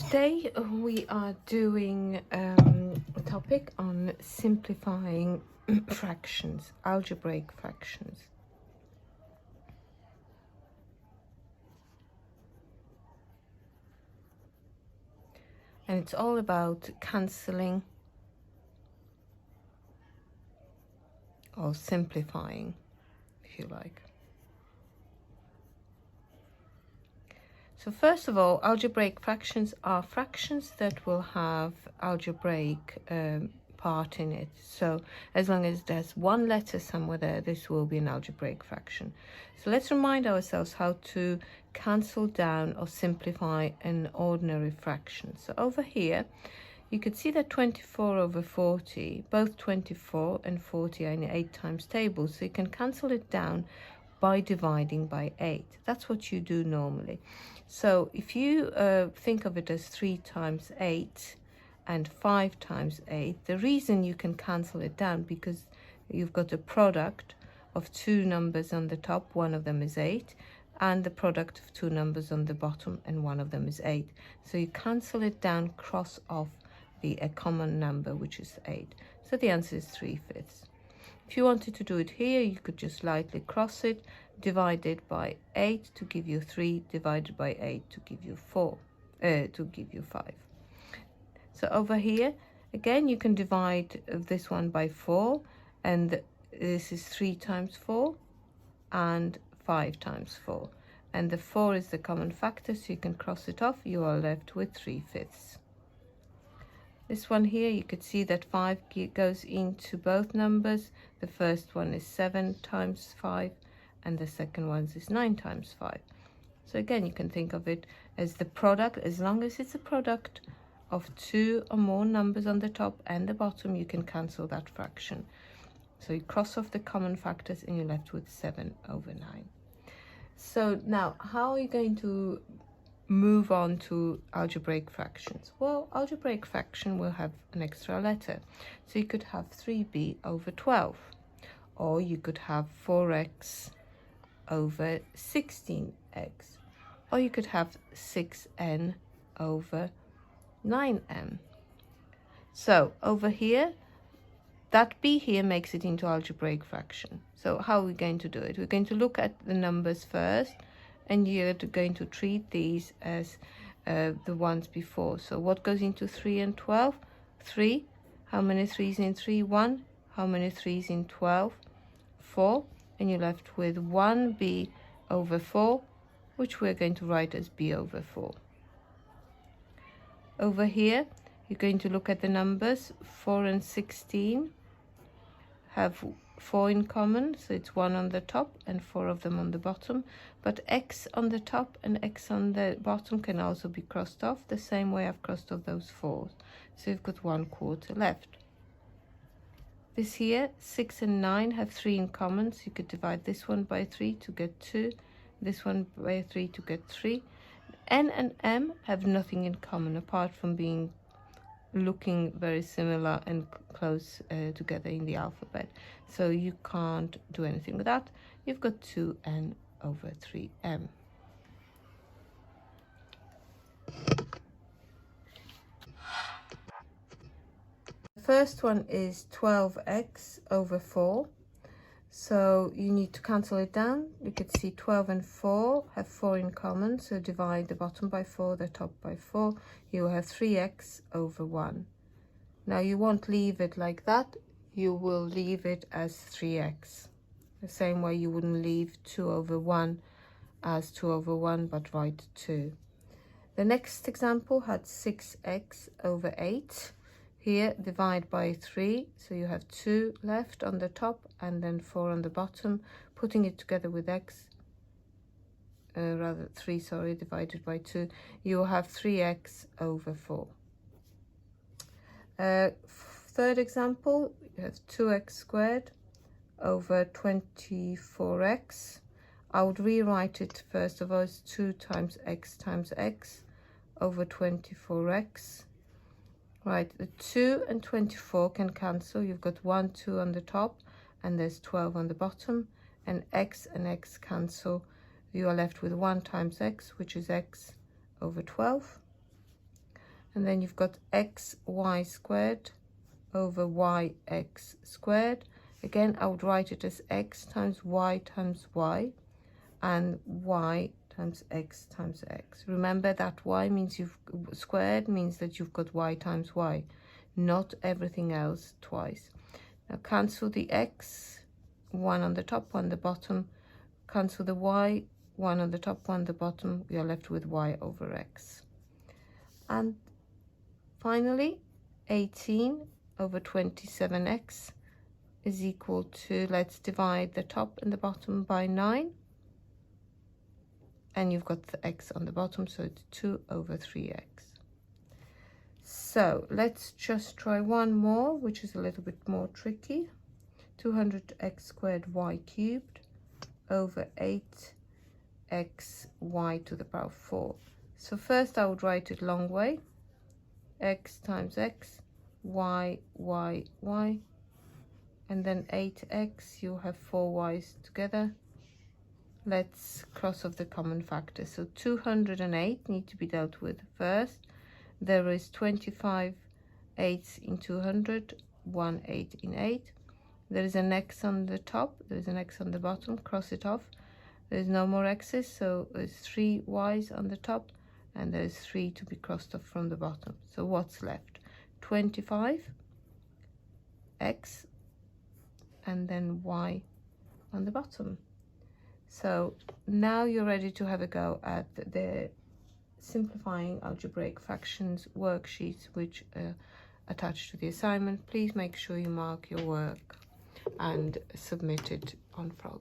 Today we are doing a topic on simplifying fractions, algebraic fractions. And it's all about cancelling or simplifying, if you like. So first of all, algebraic fractions are fractions that will have algebraic part in it. So as long as there's one letter somewhere there, this will be an algebraic fraction. So let's remind ourselves how to cancel down or simplify an ordinary fraction. So over here, you could see that 24 over 40, both 24 and 40 are in 8 times table. So you can cancel it down by dividing by 8. That's what you do normally. So if you think of it as 3 times 8 and 5 times 8, the reason you can cancel it down because you've got a product of two numbers on the top, one of them is 8, and the product of two numbers on the bottom, and one of them is 8. So you cancel it down, cross off a common number, which is 8. So the answer is 3/5. If you wanted to do it here, you could just lightly cross it, divide it by 8 to give you 3, divided by 8 to give you 4, to give you 5. So over here, again, you can divide this one by 4, and this is 3 times 4 and 5 times 4. And the 4 is the common factor, so you can cross it off. You are left with 3/5. This one here, you could see that 5 goes into both numbers. The first one is 7 times 5, and the second one is 9 times 5. So again, you can think of it as the product. As long as it's a product of two or more numbers on the top and the bottom, you can cancel that fraction. So you cross off the common factors and you're left with 7 over 9. So now, how are you going to move on to algebraic fractions? Well, algebraic fraction will have an extra letter. So you could have 3b over 12, or you could have 4x over 16x, or you could have 6n over 9m. So over here, that b here makes it into algebraic fraction. So how are we going to do it? We're going to look at the numbers first, and you're going to treat these as the ones before. So what goes into 3 and 12? 3. How many 3's in 3? 1. How many 3's in 12? 4. And you're left with 1b over 4, which we're going to write as b over 4. Over here, you're going to look at the numbers. 4 and 16 have 4 in common, so it's 1 on the top and 4 of them on the bottom. But x on the top and x on the bottom can also be crossed off the same way I've crossed off those 4s. So you've got 1/4 left. This here, 6 and 9 have 3 in common, so you could divide this one by 3 to get 2, this one by 3 to get 3. N and m have nothing in common apart from being looking very similar and close together in the alphabet. So you can't do anything with that. You've got 2n over 3m. The first one is 12x over 4. So you need to cancel it down. You could see 12 and 4 have 4 in common, so divide the bottom by 4, the top by 4. You will have 3x over 1. Now you won't leave it like that. You will leave it as 3x. The same way you wouldn't leave 2 over 1 as 2 over 1, but write 2. The next example had 6x over 8. Here, divide by 3, so you have 2 left on the top and then 4 on the bottom. Putting it together with x, rather 3, sorry, divided by 2, you will have 3x over 4. Third example, you have 2x squared over 24x. I would rewrite it first of all as 2 times x over 24x. Right, the 2 and 24 can cancel. You've got 1, 2 on the top, and there's 12 on the bottom. And x cancel. You are left with 1 times x, which is x over 12. And then you've got xy squared over yx squared. Again, I would write it as x times y and y times x. Remember that y means you've squared means that you've got y times y, not everything else twice. Now cancel the x, one on the top, one on the bottom. Cancel the y, one on the top, one on the bottom. We are left with y over x. And finally, 18 over 27x is equal to, let's divide the top and the bottom by 9. And you've got the x on the bottom, so it's 2 over 3x. So let's just try one more, which is a little bit more tricky. 200x squared y cubed over 8x y to the power 4. So first I would write it long way. X times x, y, and then 8x, you have 4 y's together. Let's cross off the common factor. So 208 need to be dealt with first. There is 25 8s in 200, 1 8 in 8. There is an x on the top, there is an x on the bottom, cross it off. There is no more x's, so there's 3 y's on the top, and there's 3 to be crossed off from the bottom. So what's left? 25 x and then y on the bottom. So now you're ready to have a go at the simplifying algebraic fractions worksheets, which are attached to the assignment. Please make sure you mark your work and submit it on Frog.